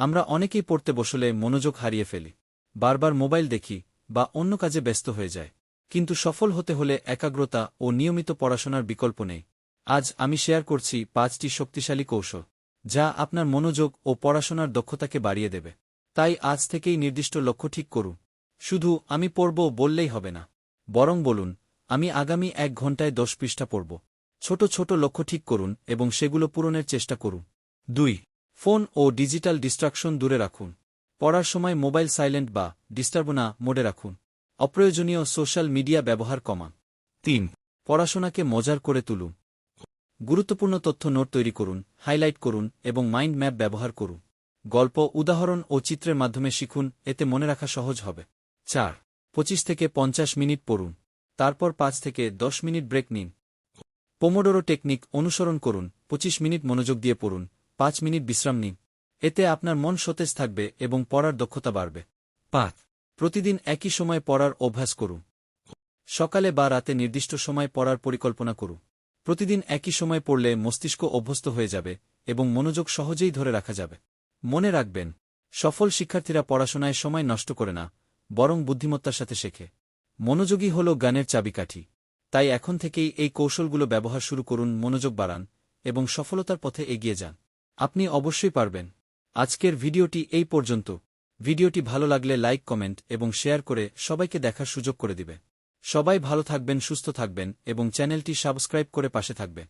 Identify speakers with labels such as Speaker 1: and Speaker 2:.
Speaker 1: আমরা অনেকেই পড়তে বসলে মনোযোগ হারিয়ে ফেলি, বারবার মোবাইল দেখি বা অন্য কাজে ব্যস্ত হয়ে যায়। কিন্তু সফল হতে হলে একাগ্রতা ও নিয়মিত পড়াশোনার বিকল্প নেই। আজ আমি শেয়ার করছি 5টি শক্তিশালী কৌশল, যা আপনার মনোযোগ ও পড়াশোনার দক্ষতাকে বাড়িয়ে দেবে। তাই আজ থেকেই নির্দিষ্ট লক্ষ্য ঠিক করুন। শুধু আমি পড়ব বললেই হবে না, বরং বলুন, আমি আগামী 1 ঘন্টায় 10 পৃষ্ঠা পড়ব। ছোট ছোট লক্ষ্য ঠিক করুন এবং সেগুলো পূরণের চেষ্টা করুন। 2. ফোন ও ডিজিটাল ডিস্ট্রাকশন দূরে রাখুন। পড়ার সময় মোবাইল সাইলেন্ট বা ডিস্টার্ব না মোডে রাখুন। অপ্রয়োজনীয় সোশ্যাল মিডিয়া ব্যবহার কমান। 3. পড়াশোনাকে মজার করে তুলুন। গুরুত্বপূর্ণ তথ্য নোট তৈরি করুন, হাইলাইট করুন এবং মাইন্ড ম্যাপ ব্যবহার করুন। গল্প, উদাহরণ ও চিত্রের মাধ্যমে শিখুন, এতে মনে রাখা সহজ হবে। 4. 25 থেকে 50 মিনিট পড়ুন, তারপর 5 থেকে 10 মিনিট ব্রেক নিন। পোমোডোরো টেকনিক অনুসরণ করুন, 25 মিনিট মনোযোগ দিয়ে পড়ুন, 5 মিনিট বিশ্রাম নিন। এতে আপনার মন সতেজ থাকবে এবং পড়ার দক্ষতা বাড়বে। 5. প্রতিদিন একই সময়ে পড়ার অভ্যাস করুন। সকালে বা রাতে নির্দিষ্ট সময় পড়ার পরিকল্পনা করুন। প্রতিদিন একই সময় পড়লে মস্তিষ্ক অভ্যস্ত হয়ে যাবে এবং মনোযোগ সহজেই ধরে রাখা যাবে। মনে রাখবেন, সফল শিক্ষার্থীরা পড়াশোনায় সময় নষ্ট করে না, বরং বুদ্ধিমত্তার সাথে শেখে। মনোযোগই হল জ্ঞানের চাবিকাঠি। তাই এখন থেকেই এই কৌশলগুলো ব্যবহার শুরু করুন, মনোযোগ বাড়ান এবং সফলতার পথে এগিয়ে যান। আপনি অবশ্যই পারবেন। আজকের ভিডিওটি এই পর্যন্ত। ভিডিওটি ভালো লাগলে লাইক, কমেন্ট এবং শেয়ার করে সবাইকে দেখার সুযোগ করে দিবে। সবাই ভালো থাকবেন, সুস্থ থাকবেন এবং চ্যানেলটি সাবস্ক্রাইব করে পাশে থাকবে।